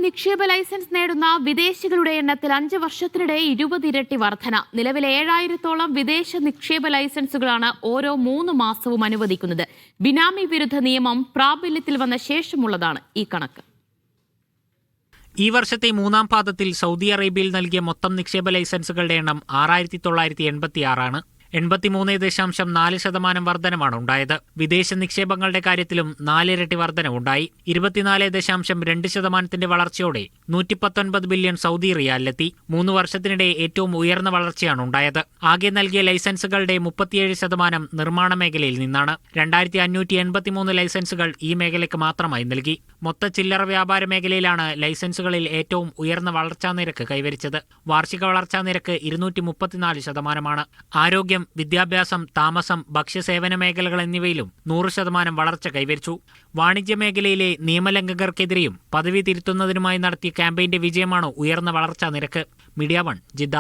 നിക്ഷേപ ലൈസൻസ് നേടുന്ന വിദേശികളുടെ എണ്ണത്തിൽ 5 വർഷത്തിനിടെ 20 ഇരട്ടി വർധന. നിലവിൽ 7000-ഓളം വിദേശ നിക്ഷേപ ലൈസൻസുകളാണ് ഓരോ 3 മാസവും അനുവദിക്കുന്നത്. ബിനാമി വിരുദ്ധ നിയമം പ്രാബല്യത്തിൽ വന്ന ശേഷമുള്ളതാണ് ഈ കണക്ക്. ഈ വർഷത്തെ മൂന്നാം പാദത്തിൽ സൗദി അറേബ്യയിൽ നൽകിയ മൊത്തം നിക്ഷേപ ലൈസൻസുകളുടെ എണ്ണം 6986 ആണ്. 83.4% വർധനമാണ് ഉണ്ടായത്. വിദേശ നിക്ഷേപങ്ങളുടെ കാര്യത്തിലും 4 ഇരട്ടി വർധനവുണ്ടായി. 24.2% വളർച്ചയോടെ 119 ബില്യൺ സൗദി റിയാലിലെത്തി. 3 വർഷത്തിനിടെ ഏറ്റവും ഉയർന്ന വളർച്ചയാണ് ഉണ്ടായത്. ആകെ നൽകിയ ലൈസൻസുകളുടെ 37% നിർമ്മാണ മേഖലയിൽ നിന്നാണ്. 2583 ലൈസൻസുകൾ ഈ മേഖലയ്ക്ക് മാത്രമായി നൽകി. മൊത്ത ചില്ലറ വ്യാപാര മേഖലയിലാണ് ലൈസൻസുകളിൽ ഏറ്റവും ഉയർന്ന വളർച്ചാ നിരക്ക് കൈവരിച്ചത്. വാർഷിക വളർച്ചാ നിരക്ക് 234%. ആരോഗ്യം, വിദ്യാഭ്യാസം, താമസം, ഭക്ഷ്യസേവന മേഖലകൾ എന്നിവയിലും 100% വളർച്ച കൈവരിച്ചു. വാണിജ്യ മേഖലയിലെ നിയമലംഘകർക്കെതിരെയും പദവി തിരുത്തുന്നതിനുമായി നടത്തിയ ക്യാമ്പയിന്റെ വിജയമാണ് ഉയർന്ന വളർച്ചാ നിരക്ക്. Media 1, Jeddah.